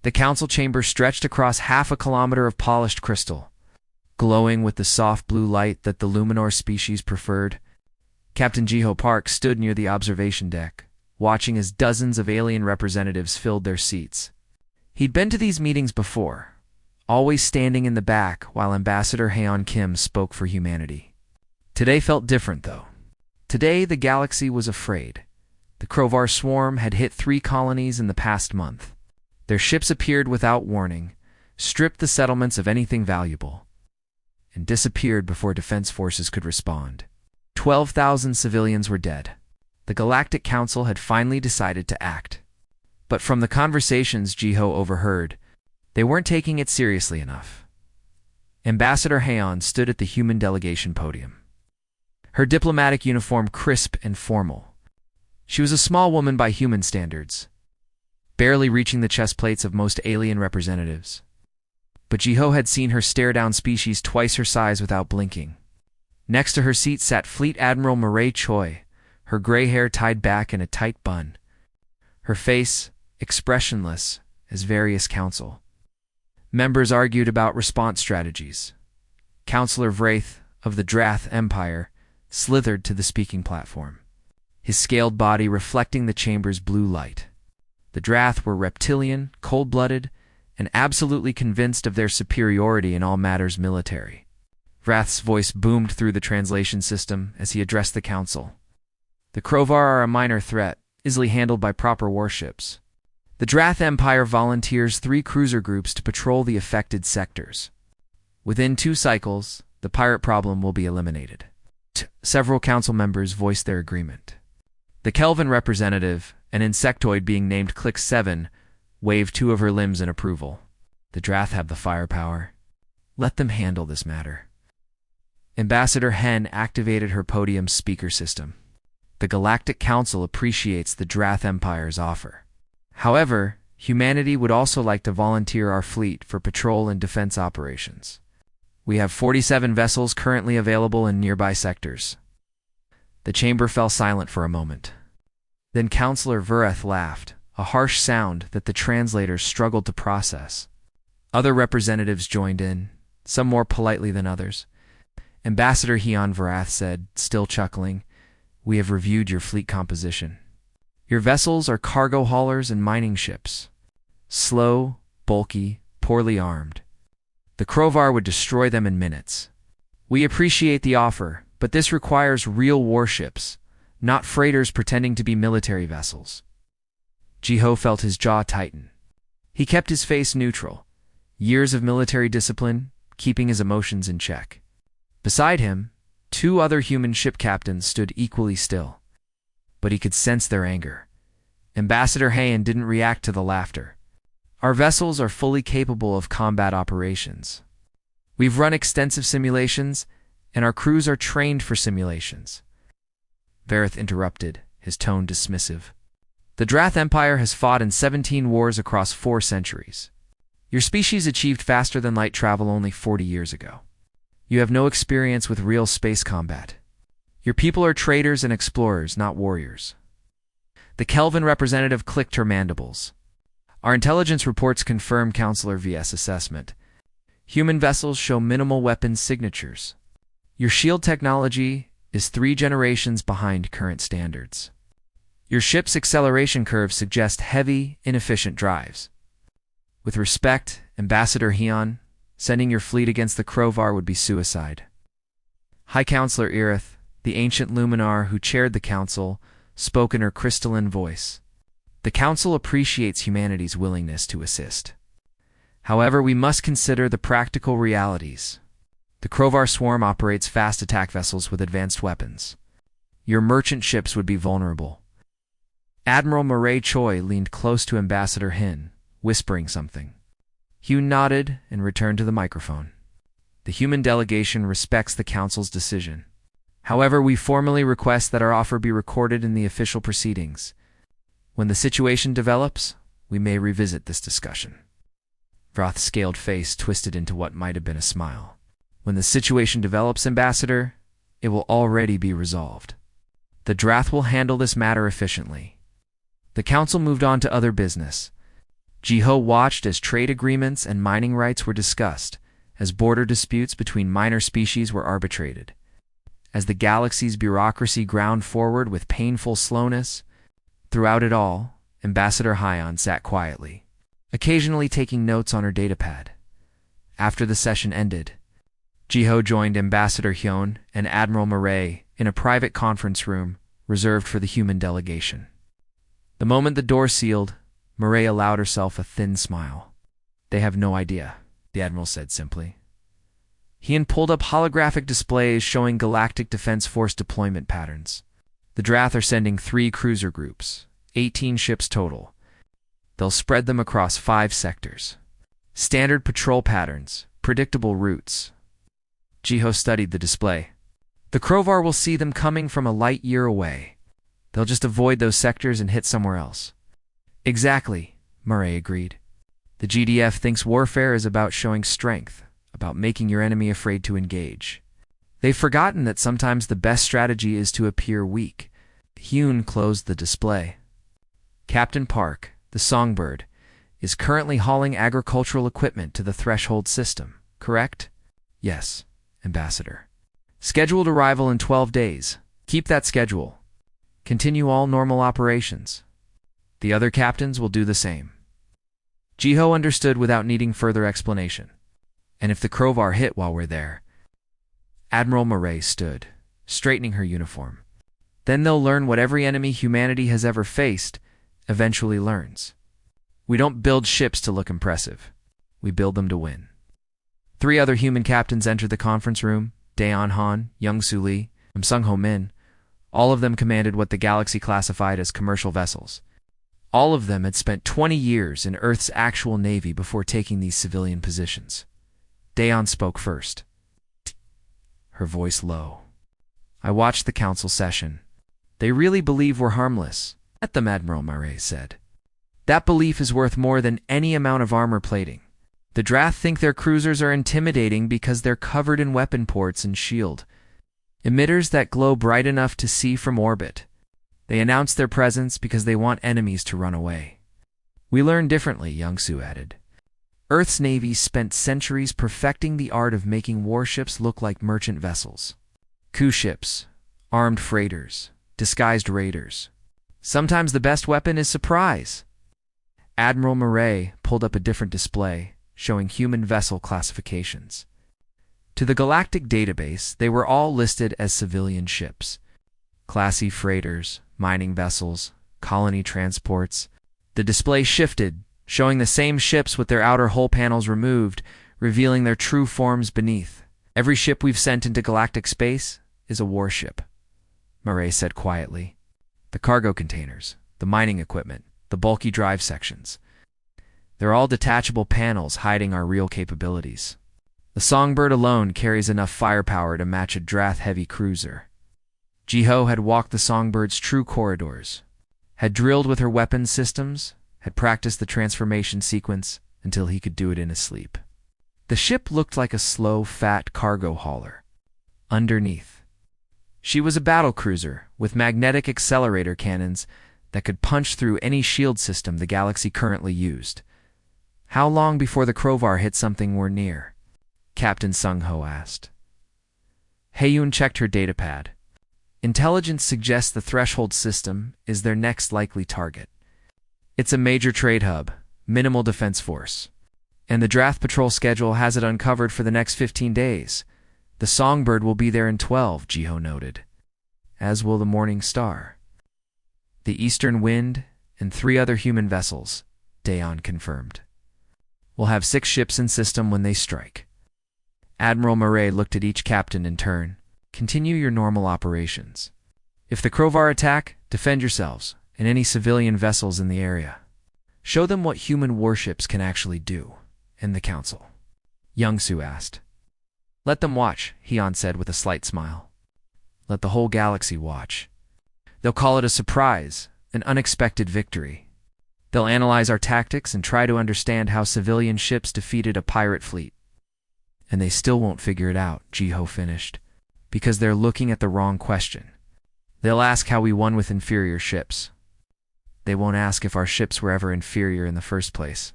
The council chamber stretched across half a kilometer of polished crystal, glowing with the soft blue light that the Luminor species preferred. Captain Jiho Park stood near the observation deck, watching as dozens of alien representatives filled their seats. He'd been to these meetings before, always standing in the back while Ambassador Haeon Kim spoke for humanity. Today felt different, though. Today the galaxy was afraid. The Krovar swarm had hit 3 colonies in the past month. Their ships appeared without warning, stripped the settlements of anything valuable, and disappeared before defense forces could respond. 12,000 civilians were dead. The Galactic Council had finally decided to act. But from the conversations Jiho overheard, they weren't taking it seriously enough. Ambassador Haeon stood at the human delegation podium, her diplomatic uniform crisp and formal. She was a small woman by human standards, barely reaching the chest plates of most alien representatives. But Jiho had seen her stare down species twice her size without blinking. Next to her seat sat Fleet Admiral Mireille Choi, her gray hair tied back in a tight bun, her face expressionless as various council members argued about response strategies. Councillor Vraith of the Drath Empire slithered to the speaking platform, his scaled body reflecting the chamber's blue light. The Drath were reptilian, cold-blooded, and absolutely convinced of their superiority in all matters military. Vrath's voice boomed through the translation system as he addressed the council. The Krovar are a minor threat, easily handled by proper warships. The Drath Empire volunteers 3 cruiser groups to patrol the affected sectors. Within 2 cycles, the pirate problem will be eliminated. Several council members voiced their agreement. The Kelvin representative, an insectoid being named Click 7, waved 2 of her limbs in approval. The Drath have the firepower. Let them handle this matter. Ambassador Hen activated her podium speaker system. The Galactic Council appreciates the Drath Empire's offer. However, humanity would also like to volunteer our fleet for patrol and defense operations. We have 47 vessels currently available in nearby sectors. The chamber fell silent for a moment. Then Councillor Vurath laughed, a harsh sound that the translators struggled to process. Other representatives joined in, some more politely than others. Ambassador Haeon Vurath said, still chuckling, "We have reviewed your fleet composition. Your vessels are cargo haulers and mining ships. Slow, bulky, poorly armed. The Krovar would destroy them in minutes. We appreciate the offer, but this requires real warships, not freighters pretending to be military vessels." Jiho felt his jaw tighten. He kept his face neutral, years of military discipline, keeping his emotions in check. Beside him, 2 other human ship captains stood equally still. But he could sense their anger. Ambassador Haeon didn't react to the laughter. "Our vessels are fully capable of combat operations. We've run extensive simulations, and our crews are trained for simulations." Vareth interrupted, his tone dismissive. "The Drath Empire has fought in 17 wars across 4 centuries. Your species achieved faster than light travel only 40 years ago. You have no experience with real space combat. Your people are traders and explorers, not warriors." The Kelvin representative clicked her mandibles. "Our intelligence reports confirm Councillor VS assessment. Human vessels show minimal weapons signatures. Your shield technology is 3 generations behind current standards. Your ship's acceleration curves suggest heavy, inefficient drives. With respect, Ambassador Haeon, sending your fleet against the Krovar would be suicide." High Councillor Irith, the ancient Luminar who chaired the council, spoke in her crystalline voice. "The council appreciates humanity's willingness to assist. However, we must consider the practical realities. The Krovar swarm operates fast attack vessels with advanced weapons. Your merchant ships would be vulnerable." Admiral Mireille Choi leaned close to Ambassador Hin, whispering something. Hugh nodded and returned to the microphone. "The human delegation respects the council's decision. However, we formally request that our offer be recorded in the official proceedings. When the situation develops, we may revisit this discussion." Vrath's scaled face twisted into what might have been a smile. "When the situation develops, Ambassador, it will already be resolved. The Drath will handle this matter efficiently." The council moved on to other business. Jiho watched as trade agreements and mining rights were discussed, as border disputes between minor species were arbitrated. As the galaxy's bureaucracy ground forward with painful slowness, throughout it all, Ambassador Hyon sat quietly, occasionally taking notes on her datapad. After the session ended, Jiho joined Ambassador Hyun and Admiral Murray in a private conference room reserved for the human delegation. The moment the door sealed, Murray allowed herself a thin smile. "They have no idea," the Admiral said simply. Hyun pulled up holographic displays showing Galactic Defense Force deployment patterns. The Drath are sending 3 cruiser groups, 18 ships total. They'll spread them across 5 sectors. Standard patrol patterns, predictable routes. Jiho studied the display. The Krovar will see them coming from a light year away. They'll just avoid those sectors and hit somewhere else. Exactly, Murray agreed. The GDF thinks warfare is about showing strength, about making your enemy afraid to engage. They've forgotten that sometimes the best strategy is to appear weak. Hyun closed the display. Captain Park, the Songbird, is currently hauling agricultural equipment to the Threshold system, correct? Yes, Ambassador. Scheduled arrival in 12 days. Keep that schedule. Continue all normal operations. The other captains will do the same. Jiho understood without needing further explanation. And if the Krovar hit while we're there? Admiral Murray stood, straightening her uniform. Then they'll learn what every enemy humanity has ever faced eventually learns. We don't build ships to look impressive. We build them to win. 3 other human captains entered the conference room: Daeon Han, Young-Soo Lee, and Sung-Ho Min. All of them commanded what the galaxy classified as commercial vessels. All of them had spent 20 years in Earth's actual navy before taking these civilian positions. Daeon spoke first, her voice low. I watched the council session. They really believe we're harmless, let them, Admiral Murray said. That belief is worth more than any amount of armor plating. The Drath think their cruisers are intimidating because they're covered in weapon ports and shield emitters that glow bright enough to see from orbit. They announce their presence because they want enemies to run away. We learn differently, Young-Soo added. Earth's navy spent centuries perfecting the art of making warships look like merchant vessels. Coup ships, armed freighters, disguised raiders. Sometimes the best weapon is surprise. Admiral Murray pulled up a different display, showing human vessel classifications. To the Galactic database, they were all listed as civilian ships. Classy freighters, mining vessels, colony transports. The display shifted, showing the same ships with their outer hull panels removed, revealing their true forms beneath. Every ship we've sent into galactic space is a warship, Murray said quietly. The cargo containers, the mining equipment, the bulky drive sections. They're all detachable panels hiding our real capabilities. The Songbird alone carries enough firepower to match a Drath-heavy cruiser. Jiho had walked the Songbird's true corridors, had drilled with her weapons systems, had practiced the transformation sequence until he could do it in his sleep. The ship looked like a slow, fat cargo hauler. Underneath, she was a battle cruiser with magnetic accelerator cannons that could punch through any shield system the galaxy currently used. How long before the Krovar hit something we're near? Captain Sung-Ho asked. Haeyun checked her datapad. Intelligence suggests the Threshold system is their next likely target. It's a major trade hub, minimal defense force. And the Drath patrol schedule has it uncovered for the next 15 days. The Songbird will be there in 12, Jiho noted. As will the Morning Star. The Eastern Wind and 3 other human vessels, Daeon confirmed. We'll have 6 ships in system when they strike. Admiral Murray looked at each captain in turn. Continue your normal operations. If the Krovar attack, defend yourselves and any civilian vessels in the area. Show them what human warships can actually do. And the Council. Young-Soo asked. Let them watch, Hyun said with a slight smile. Let the whole galaxy watch. They'll call it a surprise, an unexpected victory. They'll analyze our tactics and try to understand how civilian ships defeated a pirate fleet. And they still won't figure it out, Jiho finished, because they're looking at the wrong question. They'll ask how we won with inferior ships. They won't ask if our ships were ever inferior in the first place.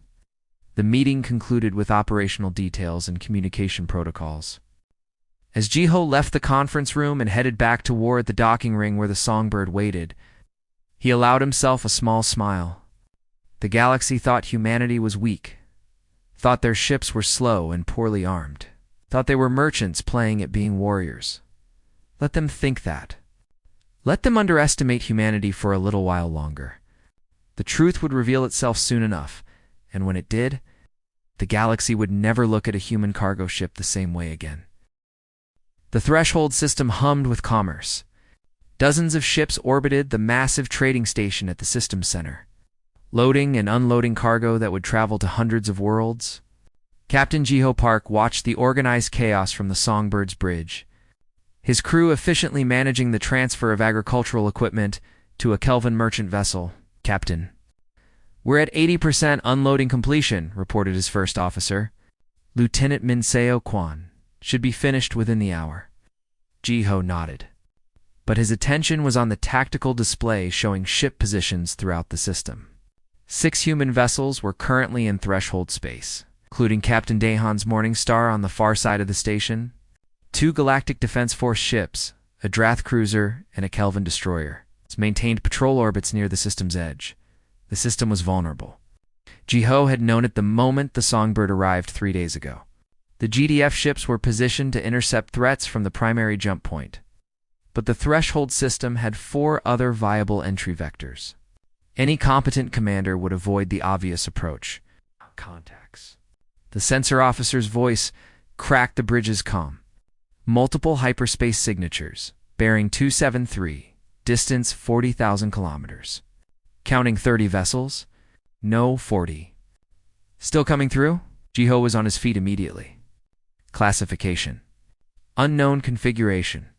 The meeting concluded with operational details and communication protocols. As Jiho left the conference room and headed back toward the docking ring where the Songbird waited, he allowed himself a small smile. The galaxy thought humanity was weak, thought their ships were slow and poorly armed, thought they were merchants playing at being warriors. Let them think that. Let them underestimate humanity for a little while longer. The truth would reveal itself soon enough, and when it did, the galaxy would never look at a human cargo ship the same way again. The threshold system hummed with commerce. Dozens of ships orbited the massive trading station at the system center, loading and unloading cargo that would travel to hundreds of worlds. Captain Jiho Park watched the organized chaos from the Songbird's bridge, his crew efficiently managing the transfer of agricultural equipment to a Kelvin merchant vessel. "Captain, we're at 80% unloading completion," reported his first officer, Lieutenant Minseo Kwan. "Should be finished within the hour." Jiho nodded, but his attention was on the tactical display showing ship positions throughout the system. 6 human vessels were currently in threshold space, including Captain Daehan's Morningstar on the far side of the station, 2 Galactic Defense Force ships, a Drath cruiser, and a Kelvin destroyer, maintained patrol orbits near the system's edge. The system was vulnerable. Jiho had known it the moment the Songbird arrived 3 days ago. The GDF ships were positioned to intercept threats from the primary jump point, but the threshold system had 4 other viable entry vectors. Any competent commander would avoid the obvious approach. Contacts. The sensor officer's voice cracked the bridge's comm. Multiple hyperspace signatures, bearing 273, distance 40,000 kilometers. Counting 30 vessels? No, 40. Still coming through? Jiho was on his feet immediately. Classification. Unknown configuration.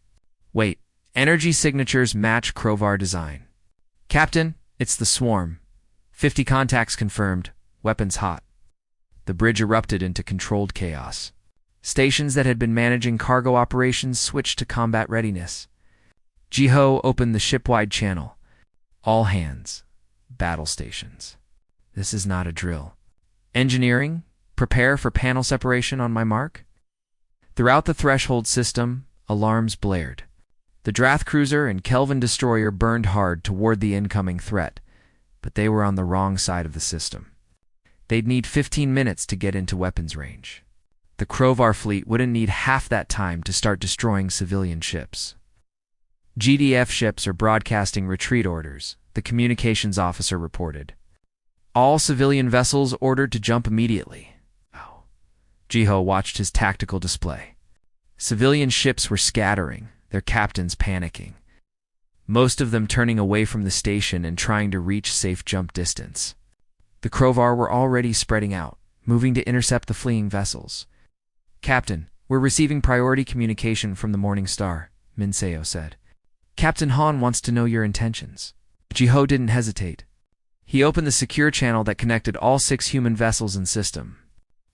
Wait, energy signatures match Crovar design. Captain, it's the swarm. 50 contacts confirmed, weapons hot. The bridge erupted into controlled chaos. Stations that had been managing cargo operations switched to combat readiness. Jiho opened the ship-wide channel. All hands. Battle stations. This is not a drill. Engineering, prepare for panel separation on my mark. Throughout the threshold system, alarms blared. The Drath cruiser and Kelvin destroyer burned hard toward the incoming threat, but they were on the wrong side of the system. They'd need 15 minutes to get into weapons range. The Crovar fleet wouldn't need half that time to start destroying civilian ships. GDF ships are broadcasting retreat orders, the communications officer reported. All civilian vessels ordered to jump immediately. Oh. Jiho watched his tactical display. Civilian ships were scattering, their captains panicking, most of them turning away from the station and trying to reach safe jump distance. The Crovar were already spreading out, moving to intercept the fleeing vessels. "Captain, we're receiving priority communication from the Morningstar," Minseo said. "Captain Han wants to know your intentions." Jiho didn't hesitate. He opened the secure channel that connected all 6 human vessels in system.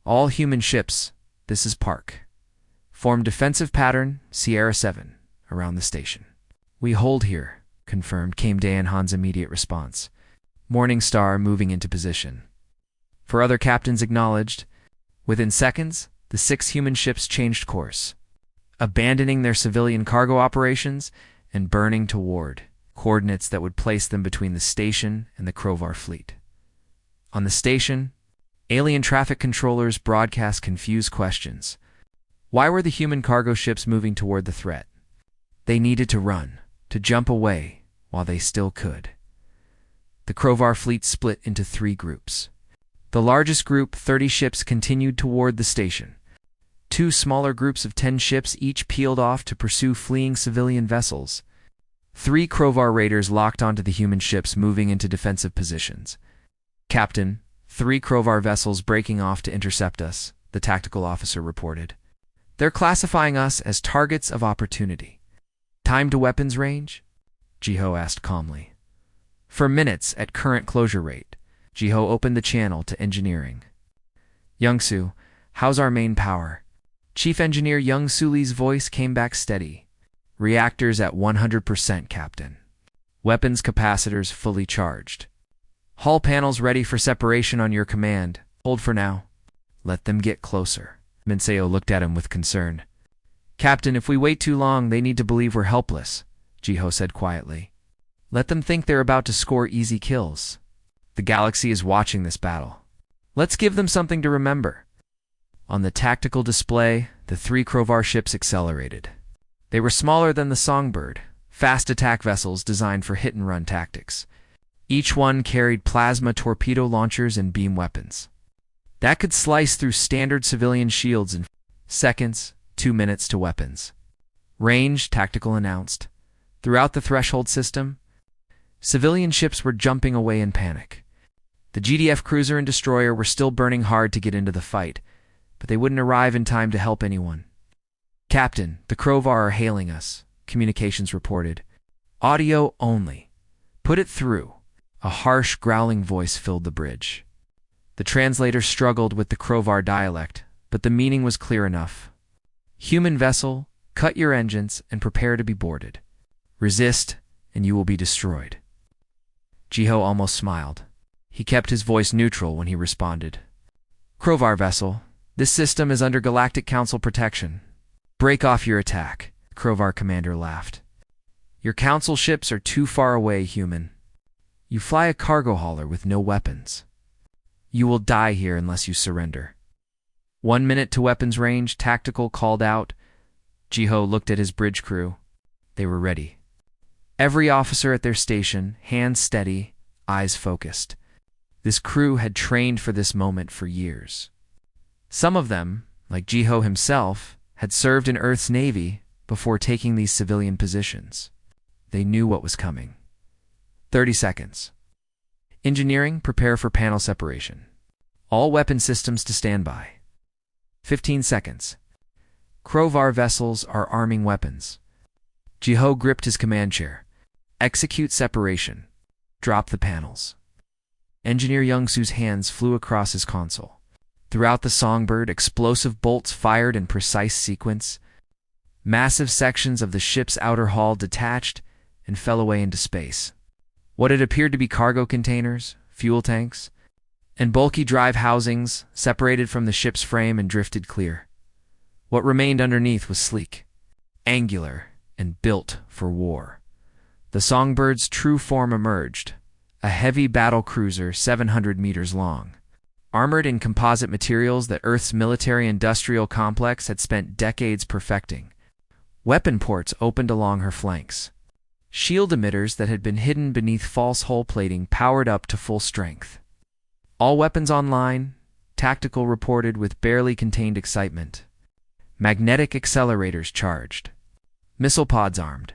"All human ships, this is Park. Form defensive pattern, Sierra 7, around the station." "We hold here," confirmed, came Daehan's immediate response. Morningstar moving into position. For other captains acknowledged. Within seconds, the 6 human ships changed course, abandoning their civilian cargo operations and burning toward coordinates that would place them between the station and the Crovar fleet. On the station, alien traffic controllers broadcast confused questions. Why were the human cargo ships moving toward the threat? They needed to run, to jump away, while they still could. The Crovar fleet split into 3 groups. The largest group, 30 ships, continued toward the station. 2 smaller groups of 10 ships each peeled off to pursue fleeing civilian vessels. 3 Crovar raiders locked onto the human ships, moving into defensive positions. "Captain, 3 Crovar vessels breaking off to intercept us," the tactical officer reported. "They're classifying us as targets of opportunity." "Time to weapons range?" Jiho asked calmly. "For minutes at current closure rate." Jiho opened the channel to engineering. "Youngsu, how's our main power?" Chief Engineer Young Suli's voice came back steady. "Reactors at 100%, Captain. Weapons capacitors fully charged." Hull panels ready for separation on your command. Hold for now. Let them get closer. Minseo looked at him with concern. Captain, if we wait too long, they need to believe we're helpless, Jiho said quietly. Let them think they're about to score easy kills. The galaxy is watching this battle. Let's give them something to remember. On the tactical display, the 3 Krovar ships accelerated. They were smaller than the Songbird, fast attack vessels designed for hit-and-run tactics. Each one carried plasma torpedo launchers and beam weapons that could slice through standard civilian shields in seconds, 2 minutes to weapons. Range, Tactical announced. Throughout the threshold system, civilian ships were jumping away in panic. The GDF cruiser and destroyer were still burning hard to get into the fight, but they wouldn't arrive in time to help anyone. Captain, the Krovar are hailing us, communications reported. Audio only. Put it through. A harsh, growling voice filled the bridge. The translator struggled with the Krovar dialect, but the meaning was clear enough. Human vessel, cut your engines and prepare to be boarded. Resist, and you will be destroyed. Jiho almost smiled. He kept his voice neutral when he responded. Krovar vessel, this system is under Galactic Council protection. Break off your attack, Krovar commander laughed. Your council ships are too far away, human. You fly a cargo hauler with no weapons. You will die here unless you surrender. 1 minute to weapons range, Tactical called out. Jiho looked at his bridge crew. They were ready. Every officer at their station, hands steady, eyes focused. This crew had trained for this moment for years. Some of them, like Jiho himself, had served in Earth's Navy before taking these civilian positions. They knew what was coming. 30 seconds. Engineering, prepare for panel separation. All weapon systems to standby. 15 seconds. Krovar vessels are arming weapons. Jiho gripped his command chair. Execute separation. Drop the panels. Engineer Youngsu's hands flew across his console. Throughout the Songbird, explosive bolts fired in precise sequence. Massive sections of the ship's outer hull detached and fell away into space. What had appeared to be cargo containers, fuel tanks, and bulky drive housings separated from the ship's frame and drifted clear. What remained underneath was sleek, angular, and built for war. The Songbird's true form emerged, a heavy battle cruiser 700 meters long, armored in composite materials that Earth's military-industrial complex had spent decades perfecting. Weapon ports opened along her flanks. Shield emitters that had been hidden beneath false hull plating powered up to full strength. All weapons online, Tactical reported with barely contained excitement. Magnetic accelerators charged. Missile pods armed.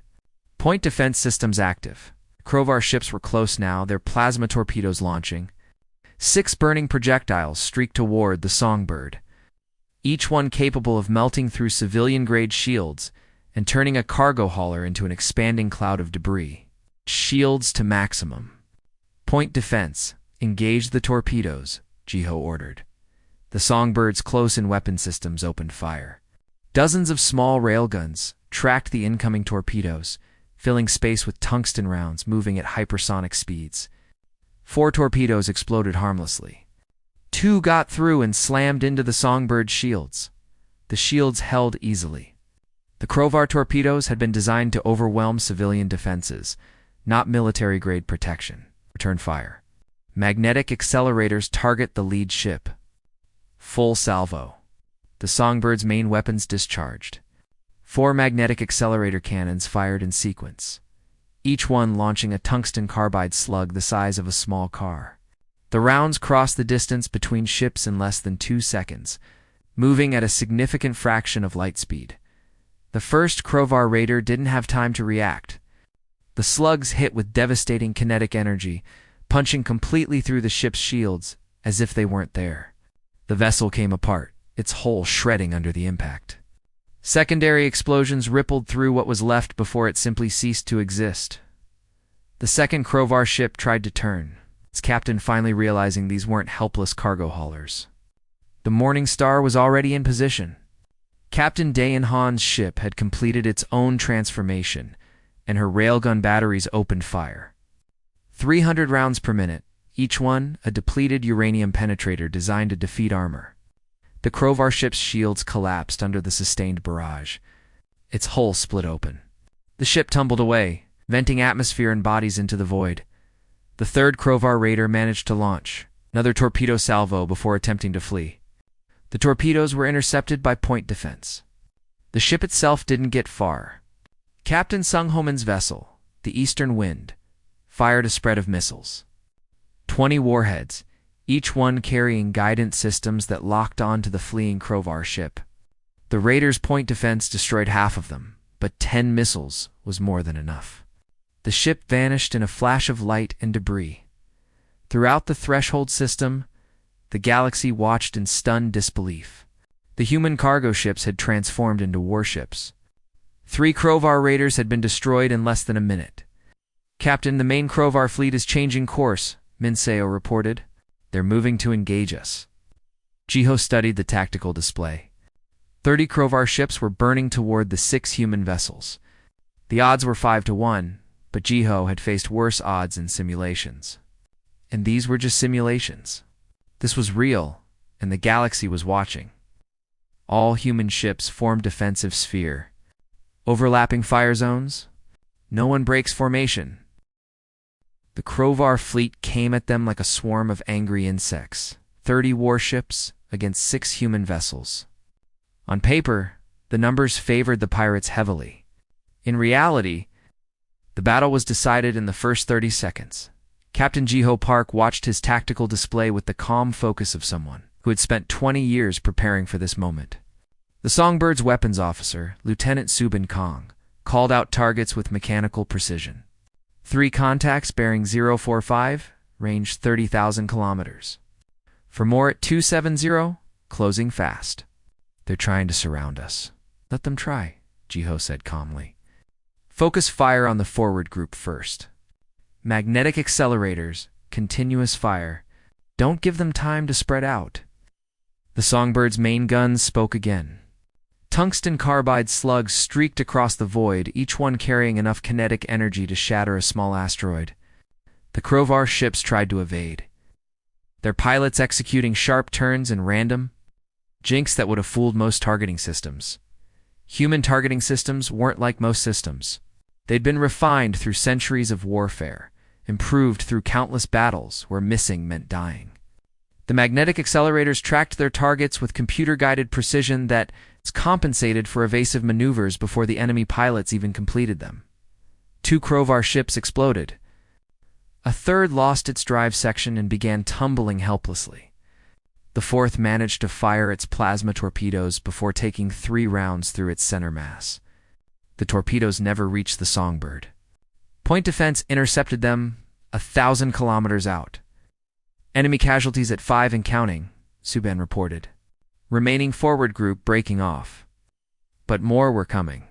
Point defense systems active. Krovar ships were close now, their plasma torpedoes launching. 6 burning projectiles streaked toward the Songbird, each one capable of melting through civilian-grade shields and turning a cargo hauler into an expanding cloud of debris. Shields to maximum. Point defense. Engage the torpedoes, Jiho ordered. The Songbird's close-in weapon systems opened fire. Dozens of small railguns tracked the incoming torpedoes, filling space with tungsten rounds moving at hypersonic speeds. 4 torpedoes exploded harmlessly. 2 got through and slammed into the Songbird's shields. The shields held easily. The Krovar torpedoes had been designed to overwhelm civilian defenses, not military-grade protection. Return fire. Magnetic accelerators target the lead ship. Full salvo. The Songbird's main weapons discharged. 4 magnetic accelerator cannons fired in sequence, each one launching a tungsten carbide slug the size of a small car. The rounds crossed the distance between ships in less than 2 seconds, moving at a significant fraction of light speed. The first Krovar raider didn't have time to react. The slugs hit with devastating kinetic energy, punching completely through the ship's shields as if they weren't there. The vessel came apart, its hull shredding under the impact. Secondary explosions rippled through what was left before it simply ceased to exist. The second Krovar ship tried to turn, its captain finally realizing these weren't helpless cargo haulers. The Morning Star was already in position. Captain Dayan Han's ship had completed its own transformation, and her railgun batteries opened fire. 300 rounds per minute, each one a depleted uranium penetrator designed to defeat armor. The Krovar ship's shields collapsed under the sustained barrage. Its hull split open. The ship tumbled away, venting atmosphere and bodies into the void. The third Krovar raider managed to launch another torpedo salvo before attempting to flee. The torpedoes were intercepted by point defense. The ship itself didn't get far. Captain Sung Ho-man's vessel, the Eastern Wind, fired a spread of missiles. 20 warheads, each one carrying guidance systems that locked on to the fleeing Krovar ship. The raiders' point defense destroyed half of them, but 10 missiles was more than enough. The ship vanished in a flash of light and debris. Throughout the Threshold system, the galaxy watched in stunned disbelief. The human cargo ships had transformed into warships. 3 Krovar raiders had been destroyed in less than a minute. "Captain, the main Krovar fleet is changing course," Minseo reported. "They're moving to engage us." Jiho studied the tactical display. 30 Krovar ships were burning toward the 6 human vessels. The odds were 5-1, but Jiho had faced worse odds in simulations. And these were just simulations. This was real, and the galaxy was watching. All human ships formed defensive sphere. Overlapping fire zones. No one breaks formation. The Krovar fleet came at them like a swarm of angry insects. 30 warships against 6 human vessels. On paper, the numbers favored the pirates heavily. In reality, the battle was decided in the first 30 seconds. Captain Jiho Park watched his tactical display with the calm focus of someone who had spent 20 years preparing for this moment. The Songbird's weapons officer, Lieutenant Subin Kong, called out targets with mechanical precision. 3 contacts bearing 045, range 30,000 kilometers. For more at 270, closing fast. "They're trying to surround us." "Let them try," Jiho said calmly. "Focus fire on the forward group first. Magnetic accelerators, continuous fire. Don't give them time to spread out." The Songbird's main guns spoke again. Tungsten carbide slugs streaked across the void, each one carrying enough kinetic energy to shatter a small asteroid. The Krovar ships tried to evade, their pilots executing sharp turns and random jinks that would have fooled most targeting systems. Human targeting systems weren't like most systems. They'd been refined through centuries of warfare, improved through countless battles where missing meant dying. The magnetic accelerators tracked their targets with computer-guided precision that compensated for evasive maneuvers before the enemy pilots even completed them. 2 Krovar ships exploded. A third lost its drive section and began tumbling helplessly. The fourth managed to fire its plasma torpedoes before taking 3 rounds through its center mass. The torpedoes never reached the Songbird. Point defense intercepted them 1,000 kilometers out. "Enemy casualties at 5 and counting," Subin reported. Remaining forward group breaking off. But more were coming.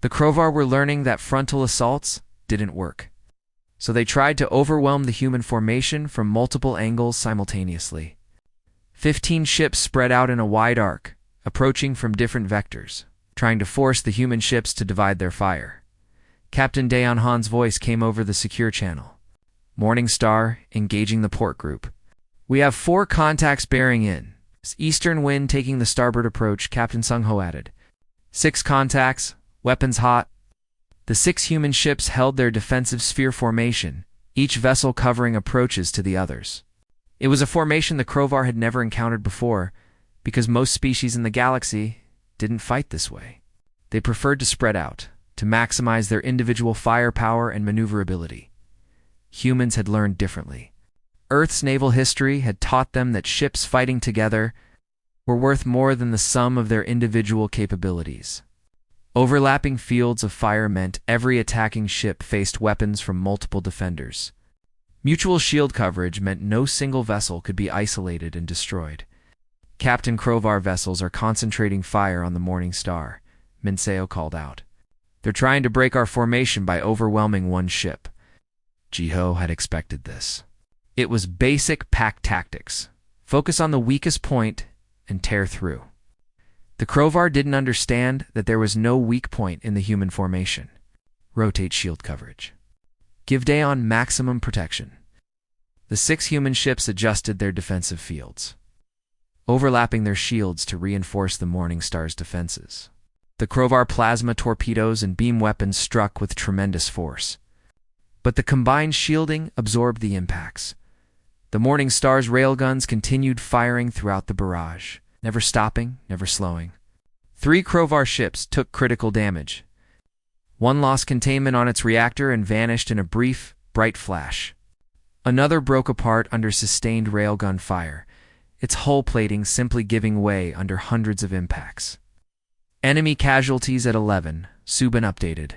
The Krovar were learning that frontal assaults didn't work. So they tried to overwhelm the human formation from multiple angles simultaneously. 15 ships spread out in a wide arc, approaching from different vectors, trying to force the human ships to divide their fire. Captain Daeon Han's voice came over the secure channel. "Morning Star, engaging the port group. We have 4 contacts bearing in. Eastern Wind taking the starboard approach," Captain Sung Ho added. 6 contacts, weapons hot. The 6 human ships held their defensive sphere formation, each vessel covering approaches to the others. It was a formation the Krovar had never encountered before, because most species in the galaxy didn't fight this way. They preferred to spread out, to maximize their individual firepower and maneuverability. Humans had learned differently. Earth's naval history had taught them that ships fighting together were worth more than the sum of their individual capabilities. Overlapping fields of fire meant every attacking ship faced weapons from multiple defenders. Mutual shield coverage meant no single vessel could be isolated and destroyed. "Captain, Krovar vessels are concentrating fire on the Morning Star," Minseo called out. "They're trying to break our formation by overwhelming one ship." Jiho had expected this. It was basic pack tactics. Focus on the weakest point and tear through. The Krovar didn't understand that there was no weak point in the human formation. Rotate shield coverage. Give Daeon maximum protection. The 6 human ships adjusted their defensive fields, overlapping their shields to reinforce the Morning Star's defenses. The Krovar plasma torpedoes and beam weapons struck with tremendous force, but the combined shielding absorbed the impacts. The Morning Star's railguns continued firing throughout the barrage, never stopping, never slowing. 3 Krovar ships took critical damage. One lost containment on its reactor and vanished in a brief, bright flash. Another broke apart under sustained railgun fire, its hull plating simply giving way under hundreds of impacts. Enemy casualties at 11, Subin updated.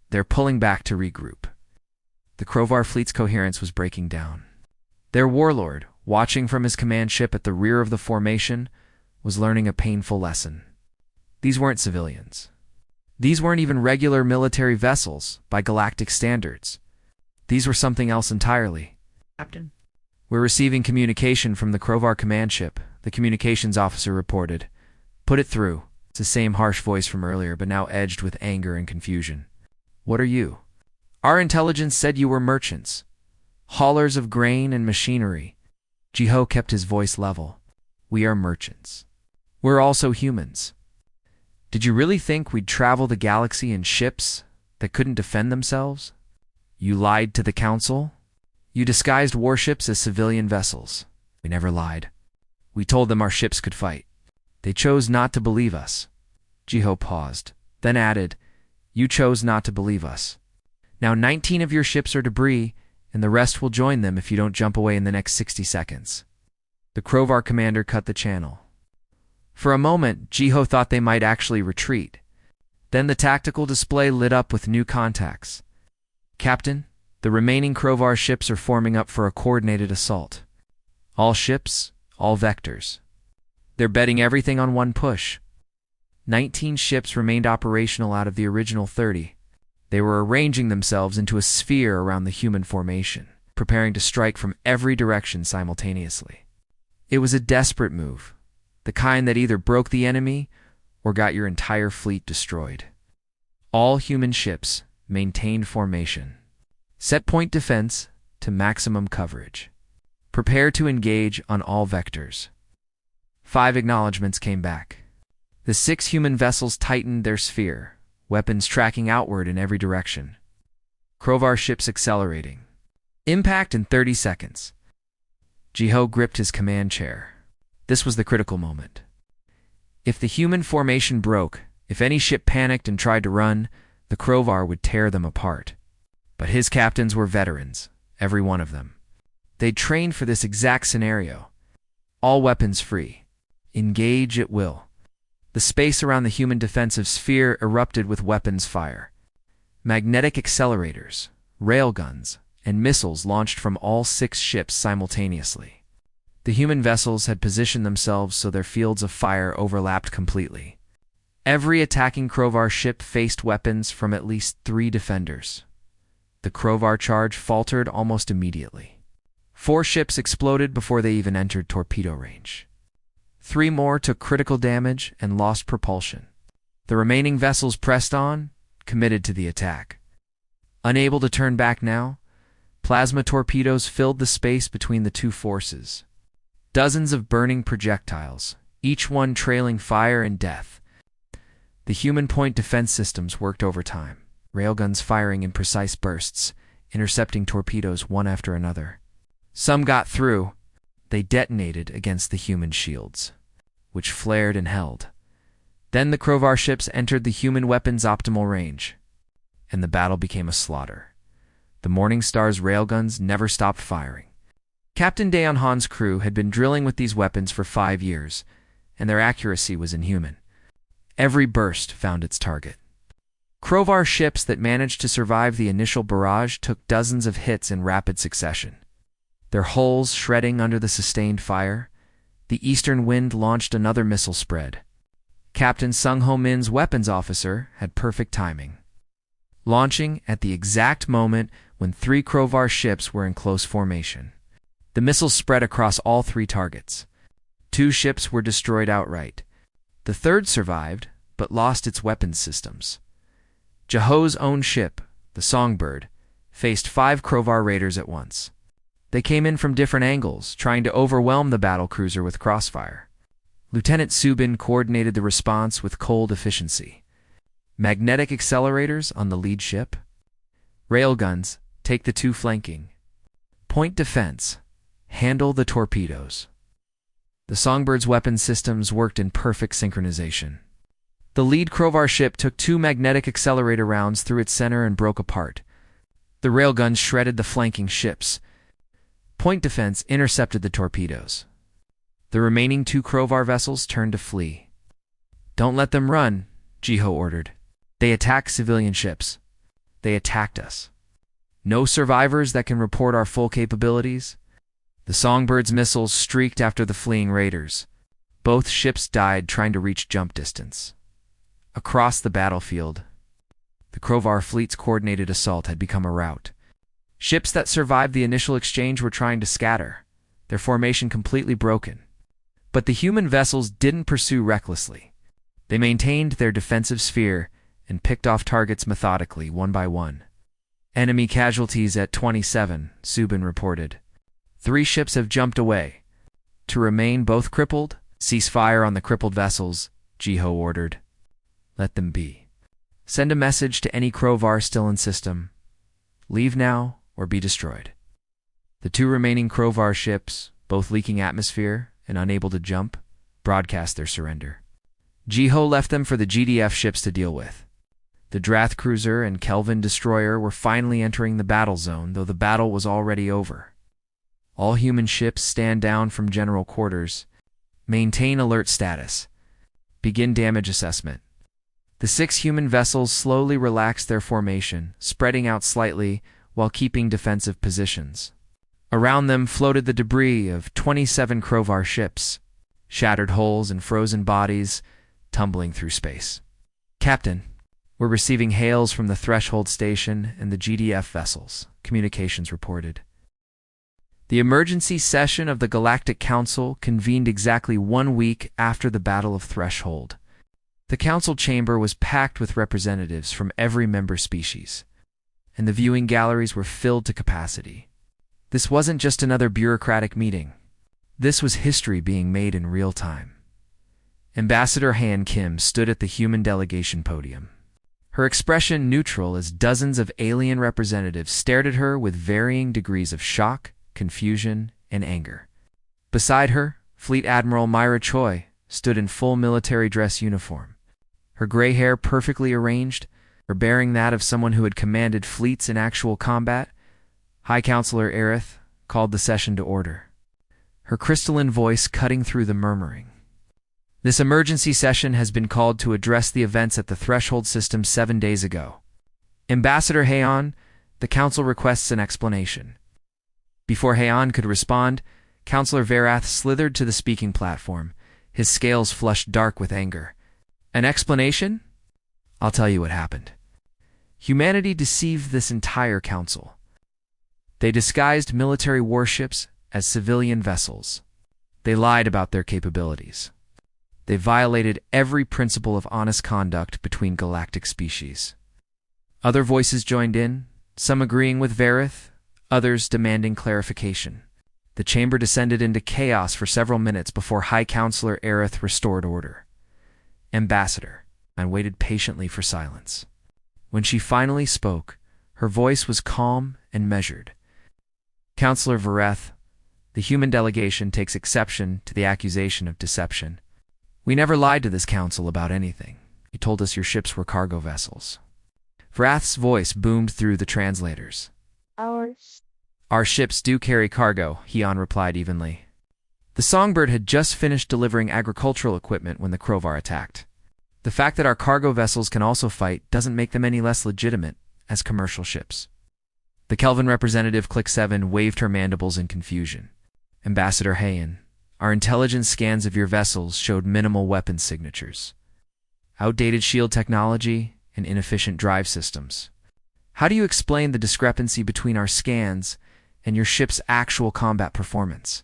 They're pulling back to regroup. The Krovar fleet's coherence was breaking down. Their warlord, watching from his command ship at the rear of the formation, was learning a painful lesson. These weren't civilians. These weren't even regular military vessels by galactic standards. These were something else entirely. Captain. We're receiving communication from the Krovar command ship, the communications officer reported. Put it through. It's the same harsh voice from earlier, but now edged with anger and confusion. What are you? Our intelligence said you were merchants, haulers of grain and machinery. Jiho kept his voice level. We are merchants. We're also humans. Did you really think we'd travel the galaxy in ships that couldn't defend themselves? You lied to the Council? You disguised warships as civilian vessels. We never lied. We told them our ships could fight. They chose not to believe us. Jiho paused, then added, You chose not to believe us. Now 19 of your ships are debris, and the rest will join them if you don't jump away in the next 60 seconds. The Krovar commander cut the channel. For a moment, Jiho thought they might actually retreat. Then the tactical display lit up with new contacts. Captain, the remaining Krovar ships are forming up for a coordinated assault. All ships, all vectors. They're betting everything on one push. 19 ships remained operational out of the original 30. They were arranging themselves into a sphere around the human formation, preparing to strike from every direction simultaneously. It was a desperate move, the kind that either broke the enemy or got your entire fleet destroyed. All human ships maintained formation. Set point defense to maximum coverage. Prepare to engage on all vectors. 5 acknowledgments came back. The 6 human vessels tightened their sphere, weapons tracking outward in every direction. Krovar ships accelerating. Impact in 30 seconds. Jiho gripped his command chair. This was the critical moment. If the human formation broke, if any ship panicked and tried to run, the Krovar would tear them apart. But his captains were veterans, every one of them. They'd trained for this exact scenario. All weapons free. Engage at will. The space around the human defensive sphere erupted with weapons fire. Magnetic accelerators, railguns, and missiles launched from all 6 ships simultaneously. The human vessels had positioned themselves so their fields of fire overlapped completely. Every attacking Krovar ship faced weapons from at least 3 defenders. The Krovar charge faltered almost immediately. 4 ships exploded before they even entered torpedo range. 3 more took critical damage and lost propulsion. The remaining vessels pressed on, committed to the attack. Unable to turn back now, plasma torpedoes filled the space between the 2 forces. Dozens of burning projectiles, each one trailing fire and death. The human point defense systems worked overtime, railguns firing in precise bursts, intercepting torpedoes one after another. Some got through. They detonated against the human shields, which flared and held. Then the Krovar ships entered the human weapons' optimal range, and the battle became a slaughter. The Morning Star's railguns never stopped firing. Captain Daeon Han's crew had been drilling with these weapons for 5 years, and their accuracy was inhuman. Every burst found its target. Krovar ships that managed to survive the initial barrage took dozens of hits in rapid succession. Their hulls shredding under the sustained fire, the eastern wind launched another missile spread. Captain Sung Ho Min's weapons officer had perfect timing, launching at the exact moment when 3 Krovar ships were in close formation. The missiles spread across all 3 targets. 2 ships were destroyed outright. The 3rd survived, but lost its weapons systems. Jiho's own ship, the Songbird, faced 5 Krovar raiders at once. They came in from different angles, trying to overwhelm the battlecruiser with crossfire. Lieutenant Subin coordinated the response with cold efficiency. Magnetic accelerators on the lead ship. Railguns, take the two flanking. Point defense, handle the torpedoes. The Songbird's weapon systems worked in perfect synchronization. The lead Crovar ship took two magnetic accelerator rounds through its center and broke apart. The railguns shredded the flanking ships. Point defense intercepted the torpedoes. The remaining two Crovar vessels turned to flee. "Don't let them run," Jiho ordered. "They attack civilian ships. They attacked us. No survivors that can report our full capabilities." The Songbird's missiles streaked after the fleeing raiders. Both ships died trying to reach jump distance. Across the battlefield, the Crovar fleet's coordinated assault had become a rout. Ships that survived the initial exchange were trying to scatter, their formation completely broken. But the human vessels didn't pursue recklessly. They maintained their defensive sphere and picked off targets methodically, one by one. "Enemy casualties at 27, Subin reported. 3 ships have jumped away. To remain both crippled, cease fire on the crippled vessels," Jiho ordered. "Let them be. Send a message to any Crovar still in system. Leave now or be destroyed." The 2 remaining Crovar ships, both leaking atmosphere and unable to jump, broadcast their surrender. Jiho left them for the GDF ships to deal with. The Drath cruiser and Kelvin destroyer were finally entering the battle zone, though the battle was already over. All human ships stand down from general quarters. Maintain alert status. Begin damage assessment. The 6 human vessels slowly relaxed their formation, spreading out slightly while keeping defensive positions. Around them floated the debris of 27 Crovar ships, shattered hulls and frozen bodies tumbling through space. "Captain, we're receiving hails from the Threshold Station and the GDF vessels," communications reported. The emergency session of the Galactic Council convened exactly 1 week after the Battle of Threshold. The council chamber was packed with representatives from every member species, and the viewing galleries were filled to capacity. This wasn't just another bureaucratic meeting. This was history being made in real time. Ambassador Han Kim stood at the human delegation podium. Her expression neutral as dozens of alien representatives stared at her with varying degrees of shock, confusion, and anger. Beside her, Fleet Admiral Myra Choi stood in full military dress uniform. Her gray hair perfectly arranged, her bearing that of someone who had commanded fleets in actual combat. High Counselor Aerith called the session to order, her crystalline voice cutting through the murmuring. "This emergency session has been called to address the events at the Threshold system 7 days ago. Ambassador Haon, the Council requests an explanation." Before Haon could respond, Counselor Verath slithered to the speaking platform, his scales flushed dark with anger. "An explanation? I'll tell you what happened. Humanity deceived this entire council. They disguised military warships as civilian vessels. They lied about their capabilities. They violated every principle of honest conduct between galactic species." Other voices joined in, some agreeing with Verath, others demanding clarification. The chamber descended into chaos for several minutes before High Counselor Aerith restored order. "Ambassador," and waited patiently for silence. When she finally spoke, her voice was calm and measured. "Counselor Verath, the human delegation takes exception to the accusation of deception. We never lied to this council about anything. You told us your ships were cargo vessels." Verath's voice boomed through the translators. Our ships do carry cargo," Heon replied evenly. The Songbird had just finished delivering agricultural equipment when the Crovar attacked. The fact that our cargo vessels can also fight doesn't make them any less legitimate as commercial ships. The Kelvin representative Click 7 waved her mandibles in confusion. "Ambassador Hayan, our intelligence scans of your vessels showed minimal weapon signatures, outdated shield technology, and inefficient drive systems. How do you explain the discrepancy between our scans and your ship's actual combat performance?"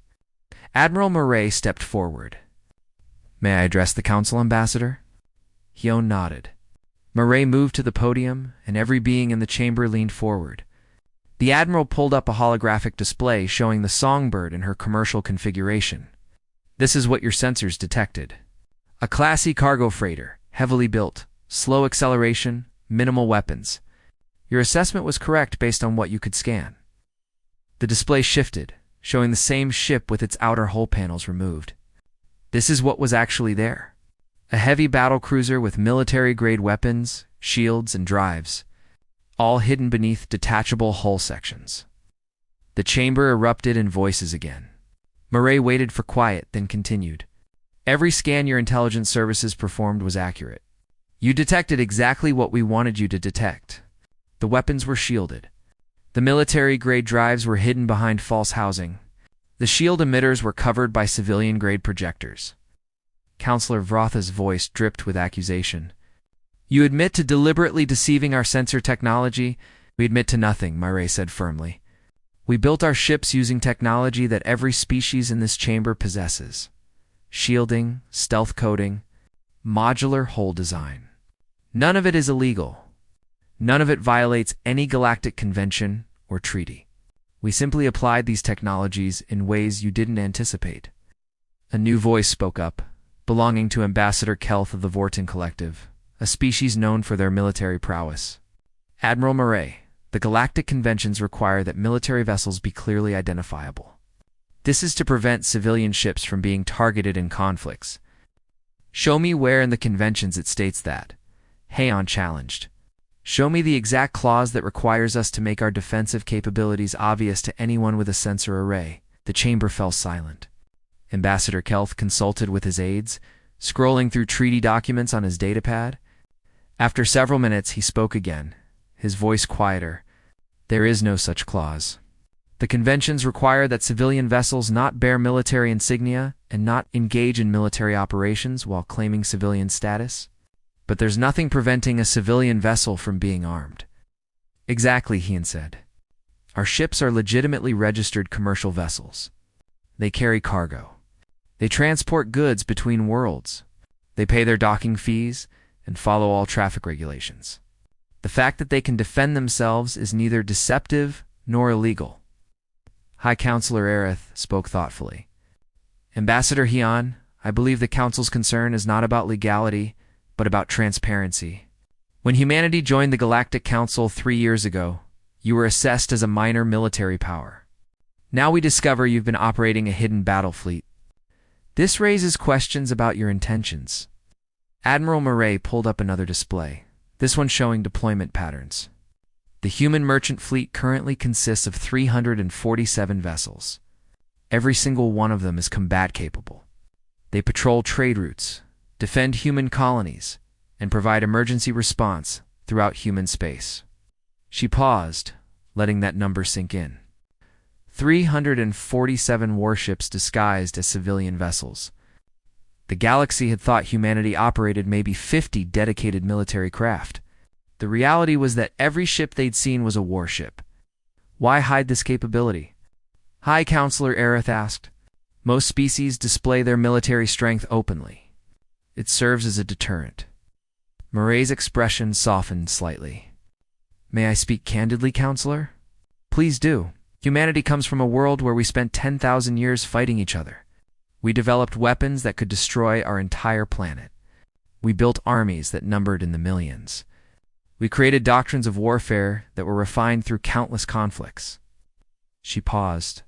Admiral Murray stepped forward. "May I address the Council, Ambassador?" Hyon nodded. Murray moved to the podium, and every being in the chamber leaned forward. The Admiral pulled up a holographic display showing the Songbird in her commercial configuration. This is what your sensors detected. A classy cargo freighter, heavily built, slow acceleration, minimal weapons. Your assessment was correct based on what you could scan. The display shifted, showing the same ship with its outer hull panels removed. This is what was actually there. A heavy battle cruiser with military-grade weapons, shields, and drives, all hidden beneath detachable hull sections. The chamber erupted in voices again. Murray waited for quiet, then continued. Every scan your intelligence services performed was accurate. You detected exactly what we wanted you to detect. The weapons were shielded. The military-grade drives were hidden behind false housing. The shield emitters were covered by civilian-grade projectors. Counselor Vrotha's voice dripped with accusation. You admit to deliberately deceiving our sensor technology? We admit to nothing, Murray said firmly. We built our ships using technology that every species in this chamber possesses. Shielding, stealth coating, modular hull design. None of it is illegal. None of it violates any galactic convention or treaty. We simply applied these technologies in ways you didn't anticipate. A new voice spoke up, belonging to Ambassador Kelth of the Vortin Collective, a species known for their military prowess. Admiral Murray, the galactic conventions require that military vessels be clearly identifiable. This is to prevent civilian ships from being targeted in conflicts. Show me where in the conventions it states that. Heian challenged. Show me the exact clause that requires us to make our defensive capabilities obvious to anyone with a sensor array. The chamber fell silent. Ambassador Kelth consulted with his aides, scrolling through treaty documents on his datapad. After several minutes, he spoke again, his voice quieter. There is no such clause. The conventions require that civilian vessels not bear military insignia and not engage in military operations while claiming civilian status. But there's nothing preventing a civilian vessel from being armed. Exactly, Heian said. Our ships are legitimately registered commercial vessels. They carry cargo. They transport goods between worlds. They pay their docking fees and follow all traffic regulations. The fact that they can defend themselves is neither deceptive nor illegal. High Counselor Aerith spoke thoughtfully. Ambassador Heian, I believe the Council's concern is not about legality, but about transparency. When humanity joined the Galactic Council 3 years ago, you were assessed as a minor military power. Now we discover you've been operating a hidden battle fleet. This raises questions about your intentions. Admiral Murray pulled up another display, this one showing deployment patterns. The human merchant fleet currently consists of 347 vessels. Every single one of them is combat capable. They patrol trade routes, defend human colonies, and provide emergency response throughout human space. She paused, letting that number sink in. 347 warships disguised as civilian vessels. The galaxy had thought humanity operated maybe 50 dedicated military craft. The reality was that every ship they'd seen was a warship. Why hide this capability? High Counselor Aerith asked. Most species display their military strength openly. It serves as a deterrent. Murray's expression softened slightly. May I speak candidly, Counselor? Please do. Humanity comes from a world where we spent 10,000 years fighting each other. We developed weapons that could destroy our entire planet. We built armies that numbered in the millions. We created doctrines of warfare that were refined through countless conflicts. She paused.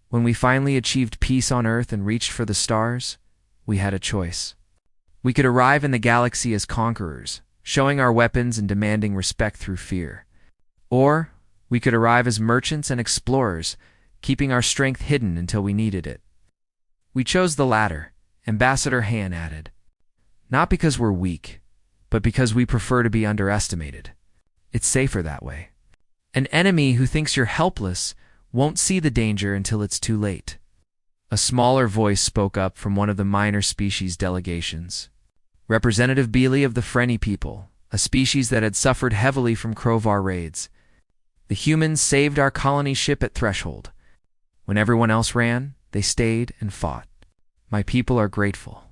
When we finally achieved peace on Earth and reached for the stars, we had a choice. We could arrive in the galaxy as conquerors, showing our weapons and demanding respect through fear. Or we could arrive as merchants and explorers, keeping our strength hidden until we needed it. We chose the latter, Ambassador Heian added. Not because we're weak, but because we prefer to be underestimated. It's safer that way. An enemy who thinks you're helpless won't see the danger until it's too late. A smaller voice spoke up from one of the minor species delegations. Representative Beely of the Frenny people, a species that had suffered heavily from Crovar raids. The humans saved our colony ship at Threshold. When everyone else ran, they stayed and fought. My people are grateful.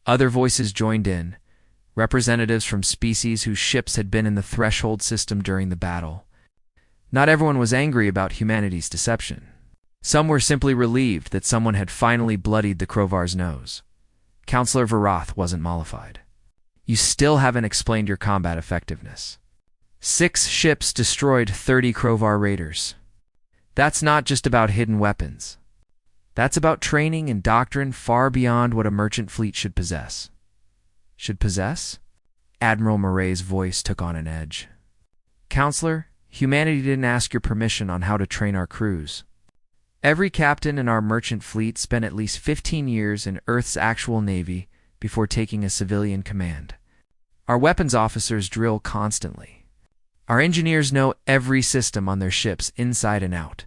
Other voices joined in, representatives from species whose ships had been in the Threshold system during the battle. Not everyone was angry about humanity's deception. Some were simply relieved that someone had finally bloodied the Crovar's nose. Counselor Varath wasn't mollified. You still haven't explained your combat effectiveness. 6 ships destroyed 30 Crovar raiders. That's not just about hidden weapons. That's about training and doctrine far beyond what a merchant fleet should possess. Should possess? Admiral Murray's voice took on an edge. Counselor, humanity didn't ask your permission on how to train our crews. Every captain in our merchant fleet spent at least 15 years in Earth's actual navy before taking a civilian command. Our weapons officers drill constantly. Our engineers know every system on their ships inside and out.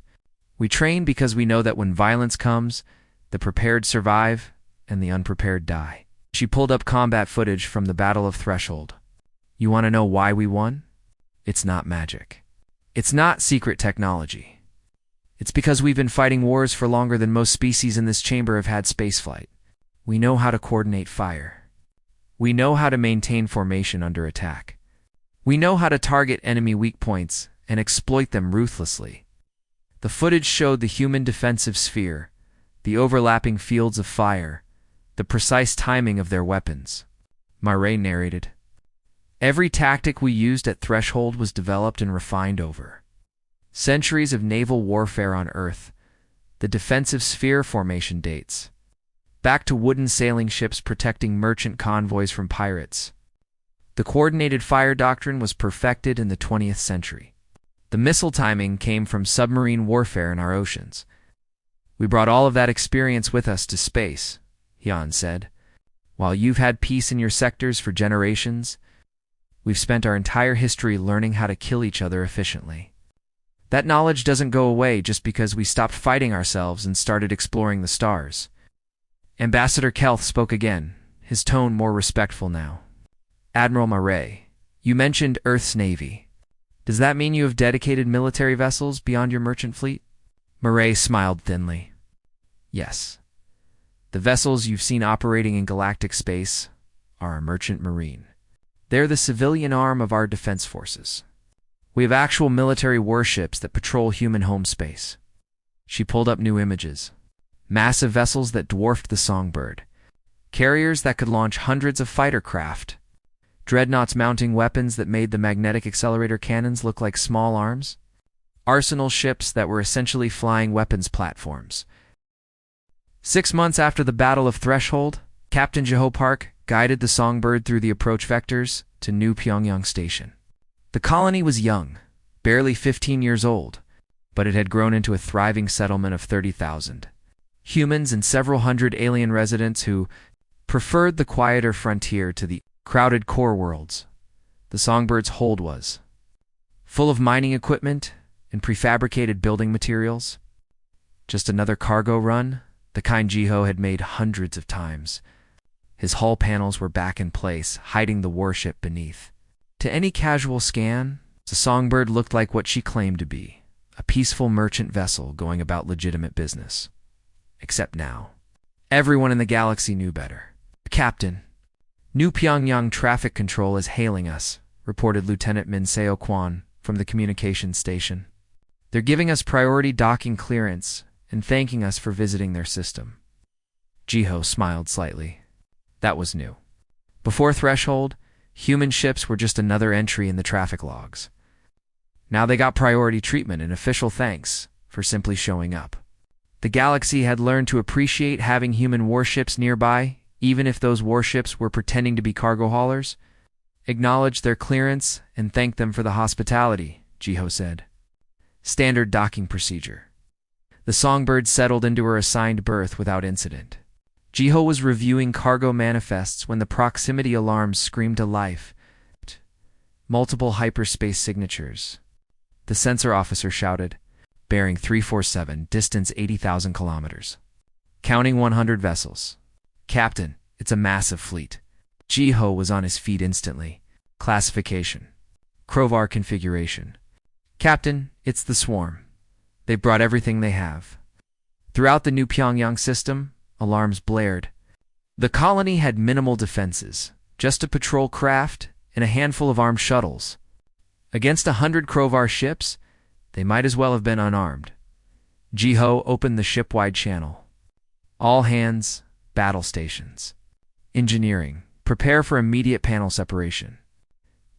We train because we know that when violence comes, the prepared survive and the unprepared die. She pulled up combat footage from the Battle of Threshold. You want to know why we won? It's not magic. It's not secret technology. It's because we've been fighting wars for longer than most species in this chamber have had spaceflight. We know how to coordinate fire. We know how to maintain formation under attack. We know how to target enemy weak points and exploit them ruthlessly. The footage showed the human defensive sphere, the overlapping fields of fire, the precise timing of their weapons. Murray narrated. Every tactic we used at Threshold was developed and refined over centuries of naval warfare on Earth. The defensive sphere formation dates back to wooden sailing ships protecting merchant convoys from pirates. The coordinated fire doctrine was perfected in the 20th century. The missile timing came from submarine warfare in our oceans. We brought all of that experience with us to space, Jan said. While you've had peace in your sectors for generations, we've spent our entire history learning how to kill each other efficiently. That knowledge doesn't go away just because we stopped fighting ourselves and started exploring the stars. Ambassador Kelth spoke again, his tone more respectful now. Admiral Murray, you mentioned Earth's Navy. Does that mean you have dedicated military vessels beyond your merchant fleet? Murray smiled thinly. Yes. The vessels you've seen operating in galactic space are a merchant marine. They're the civilian arm of our defense forces. We have actual military warships that patrol human home space. She pulled up new images. Massive vessels that dwarfed the Songbird. Carriers that could launch hundreds of fighter craft. Dreadnoughts mounting weapons that made the magnetic accelerator cannons look like small arms. Arsenal ships that were essentially flying weapons platforms. 6 months after the Battle of Threshold, Captain Jeho Park guided the Songbird through the approach vectors to New Pyongyang Station. The colony was young, barely 15 years old, but it had grown into a thriving settlement of 30,000. Humans and several hundred alien residents who preferred the quieter frontier to the crowded core worlds. The Songbird's hold was full of mining equipment and prefabricated building materials. Just another cargo run, the kind Jeho had made hundreds of times. His hull panels were back in place, hiding the warship beneath. To any casual scan, the Songbird looked like what she claimed to be, a peaceful merchant vessel going about legitimate business. Except now. Everyone in the galaxy knew better. Captain, New Pyongyang Traffic Control is hailing us, reported Lieutenant Min Seo Kwan from the communications station. They're giving us priority docking clearance and thanking us for visiting their system. Jeho smiled slightly. That was new. Before Threshold, human ships were just another entry in the traffic logs. Now they got priority treatment and official thanks for simply showing up. The galaxy had learned to appreciate having human warships nearby, even if those warships were pretending to be cargo haulers. Acknowledged their clearance and thanked them for the hospitality, Jeho said. Standard docking procedure. The Songbird settled into her assigned berth without incident. Jeho was reviewing cargo manifests when the proximity alarms screamed to life. Multiple hyperspace signatures. The sensor officer shouted, bearing 347, distance 80,000 kilometers. Counting 100 vessels. Captain, it's a massive fleet. Jeho was on his feet instantly. Classification. Crovar configuration. Captain, it's the Swarm. They've brought everything they have. Throughout the New Pyongyang system, alarms blared. The colony had minimal defenses, just a patrol craft and a handful of armed shuttles. Against 100 Crovar ships, They might as well have been unarmed. Jiho opened the ship-wide channel. All hands, battle stations. Engineering, prepare for immediate panel separation.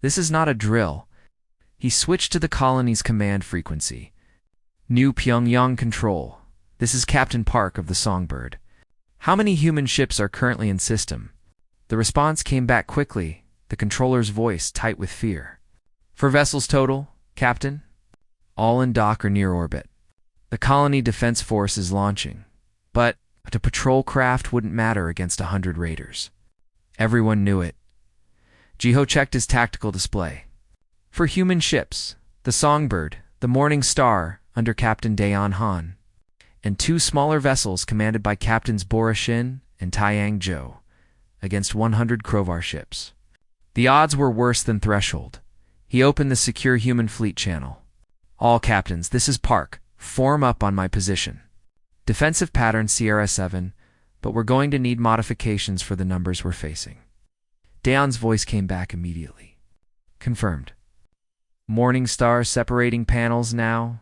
This is not a drill. He switched to the colony's command frequency. New Pyongyang Control. This is Captain Park of the Songbird. How many human ships are currently in system? The response came back quickly, the controller's voice tight with fear. For vessels total, Captain? All in dock or near orbit. The colony defense force is launching, but a patrol craft wouldn't matter against 100 raiders. Everyone knew it. Jiho checked his tactical display. For human ships, the Songbird, the Morning Star under Captain Daeon Han, and 2 smaller vessels commanded by Captains Bora Shin and Taiyang Zhou, against 100 Crovar ships. The odds were worse than threshold. He opened the secure human fleet channel. All captains, this is Park. Form up on my position. Defensive pattern Sierra 7, but we're going to need modifications for the numbers we're facing. Daeon's voice came back immediately. Confirmed. Morning Star separating panels now.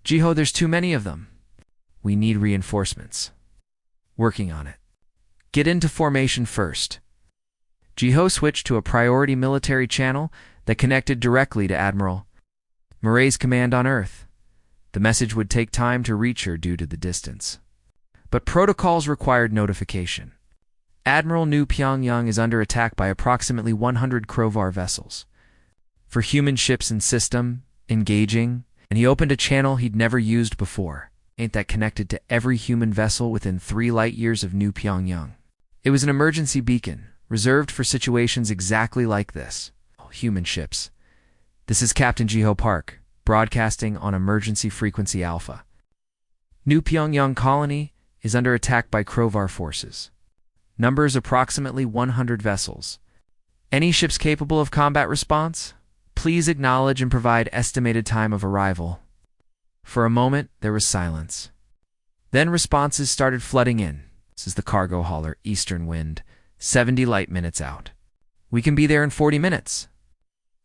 Jiho, there's too many of them. We need reinforcements. Working on it. Get into formation first. Jiho switched to a priority military channel that connected directly to Admiral Murray's command on Earth. The message would take time to reach her due to the distance. But protocols required notification. Admiral New Pyongyang is under attack by approximately 100 Crovar vessels. For human ships in system, engaging, and he opened a channel he'd never used before. Ain't that connected to every human vessel within 3 light-years of New Pyongyang. It was an emergency beacon, reserved for situations exactly like this. Human ships. This is Captain Jiho Park, broadcasting on emergency frequency Alpha. New Pyongyang colony is under attack by Crovar forces. Numbers approximately 100 vessels. Any ships capable of combat response? Please acknowledge and provide estimated time of arrival. For a moment, there was silence. Then responses started flooding in. This is the cargo hauler, Eastern Wind, 70 light minutes out. We can be there in 40 minutes.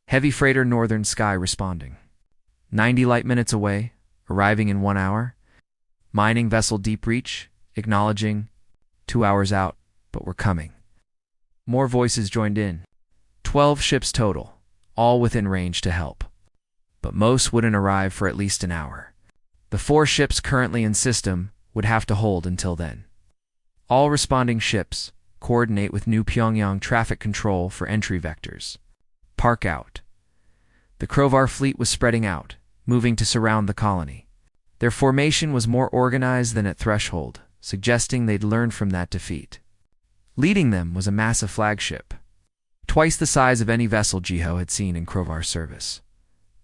Heavy freighter Northern Sky responding. 90 light minutes away, arriving in 1 hour. Mining vessel Deep Reach, acknowledging, 2 hours out, but we're coming. More voices joined in. 12 ships total, all within range to help. But most wouldn't arrive for at least an hour. The 4 ships currently in system would have to hold until then. All responding ships coordinate with New Pyongyang traffic control for entry vectors. Park out. The Crovar fleet was spreading out, moving to surround the colony. Their formation was more organized than at Threshold, suggesting they'd learned from that defeat. Leading them was a massive flagship, twice the size of any vessel Jiho had seen in Crovar service.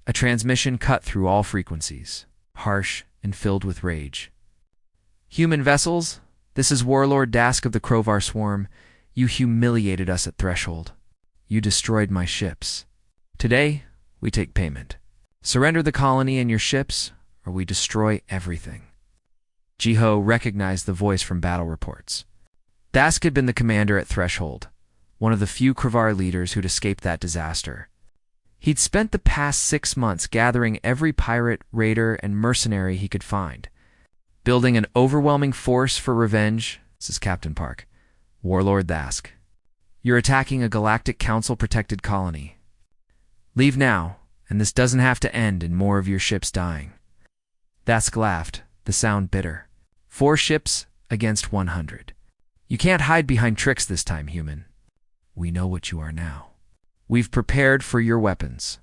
A transmission cut through all frequencies, harsh and filled with rage. Human vessels, this is Warlord Dask of the Crovar Swarm. You humiliated us at Threshold. You destroyed my ships. Today, we take payment. Surrender the colony and your ships, or we destroy everything. Jiho recognized the voice from battle reports. Dask had been the commander at Threshold, one of the few Crovar leaders who'd escaped that disaster. He'd spent the past 6 months gathering every pirate, raider, and mercenary he could find, building an overwhelming force for revenge. This is Captain Park. Warlord Dask. You're attacking a Galactic Council-protected colony. Leave now, and this doesn't have to end in more of your ships dying. Dask laughed, the sound bitter. 4 ships against 100. You can't hide behind tricks this time, human. We know what you are now. We've prepared for your weapons.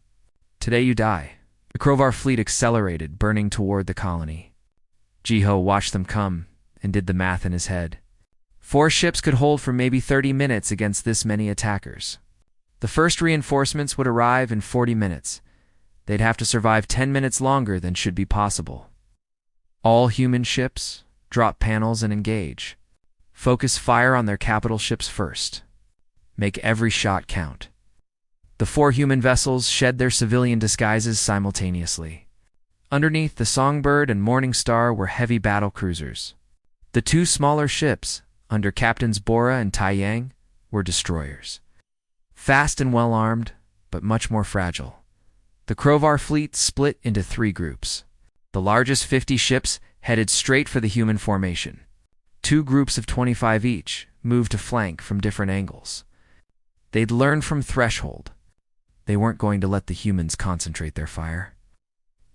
Today you die. The Crovar fleet accelerated, burning toward the colony. Jiho watched them come and did the math in his head. 4 ships could hold for maybe 30 minutes against this many attackers. The first reinforcements would arrive in 40 minutes. They'd have to survive 10 minutes longer than should be possible. All human ships, drop panels and engage. Focus fire on their capital ships first. Make every shot count. The 4 human vessels shed their civilian disguises simultaneously. Underneath, the Songbird and Morning Star were heavy battle cruisers. The 2 smaller ships, under Captains Bora and Taiyang, were destroyers. Fast and well-armed, but much more fragile. The Krovar fleet split into 3 groups. The largest 50 ships headed straight for the human formation. 2 groups of 25 each moved to flank from different angles. They'd learned from Threshold. They weren't going to let the humans concentrate their fire.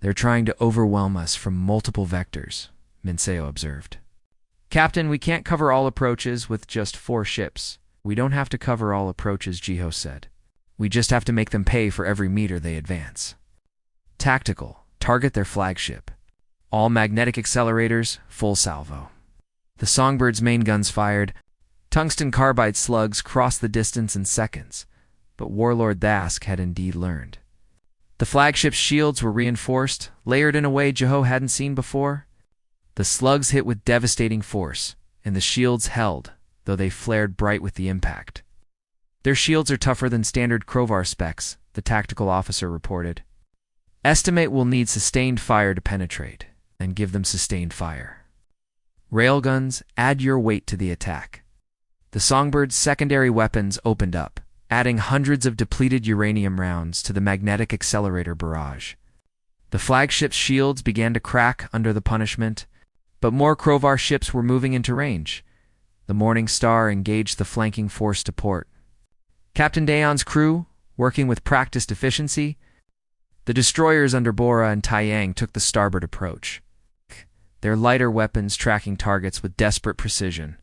They're trying to overwhelm us from multiple vectors, Minseo observed. Captain, we can't cover all approaches with just 4 ships. We don't have to cover all approaches, Jiho said. We just have to make them pay for every meter they advance. Tactical. Target their flagship. All magnetic accelerators, full salvo. The Songbird's main guns fired. Tungsten carbide slugs crossed the distance in seconds, but Warlord Thask had indeed learned. The flagship's shields were reinforced, layered in a way Jiho hadn't seen before. The slugs hit with devastating force, and the shields held, though they flared bright with the impact. Their shields are tougher than standard Krovar specs, the tactical officer reported. Estimate we'll need sustained fire to penetrate, and give them sustained fire. Railguns, add your weight to the attack. The Songbird's secondary weapons opened up, adding hundreds of depleted uranium rounds to the magnetic accelerator barrage. The flagship's shields began to crack under the punishment, but more Krovar ships were moving into range. The Morning Star engaged the flanking force to port. Captain Daeon's crew, working with practiced efficiency, the destroyers under Bora and Taiyang took the starboard approach. Their lighter weapons tracking targets with desperate precision.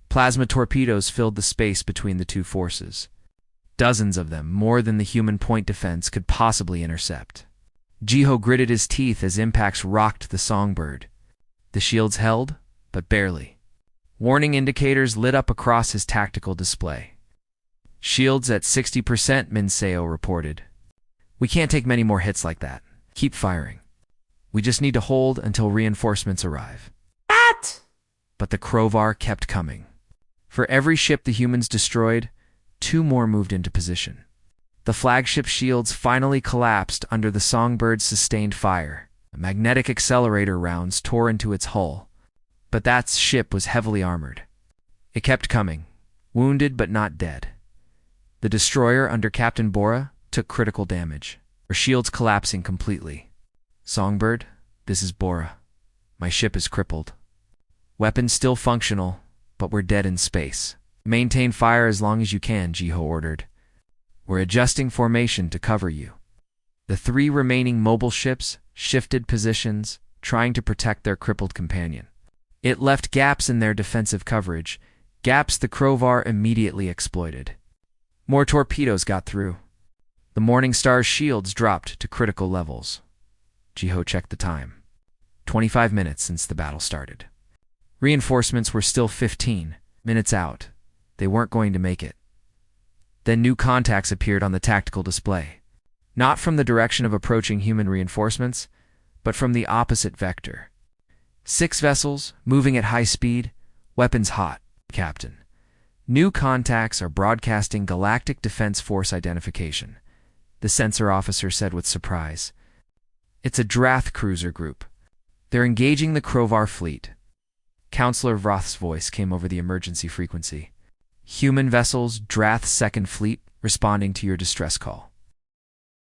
Plasma torpedoes filled the space between the 2 forces. Dozens of them, more than the human point defense could possibly intercept. Jiho gritted his teeth as impacts rocked the Songbird. The shields held, but barely. Warning indicators lit up across his tactical display. Shields at 60%, Minseo reported. We can't take many more hits like that. Keep firing. We just need to hold until reinforcements arrive. But the Krovar kept coming. For every ship the humans destroyed, 2 more moved into position. The flagship shields finally collapsed under the Songbird's sustained fire. Magnetic accelerator rounds tore into its hull. But that ship was heavily armored. It kept coming, wounded but not dead. The destroyer under Captain Bora took critical damage, her shields collapsing completely. Songbird, this is Bora. My ship is crippled. Weapons still functional, but we're dead in space. Maintain fire as long as you can, Jiho ordered. We're adjusting formation to cover you. The 3 remaining mobile ships shifted positions, trying to protect their crippled companion. It left gaps in their defensive coverage, gaps the Krovar immediately exploited. More torpedoes got through. The Morning Star's shields dropped to critical levels. Jiho checked the time. 25 minutes since the battle started. Reinforcements were still 15 minutes out. They weren't going to make it. Then new contacts appeared on the tactical display. Not from the direction of approaching human reinforcements, but from the opposite vector. 6 vessels, moving at high speed, weapons hot, Captain. New contacts are broadcasting Galactic Defense Force identification, the sensor officer said with surprise. It's a Drath cruiser group. They're engaging the Krovar fleet. Counselor Vroth's voice came over the emergency frequency. Human vessels, Drath's second fleet, responding to your distress call.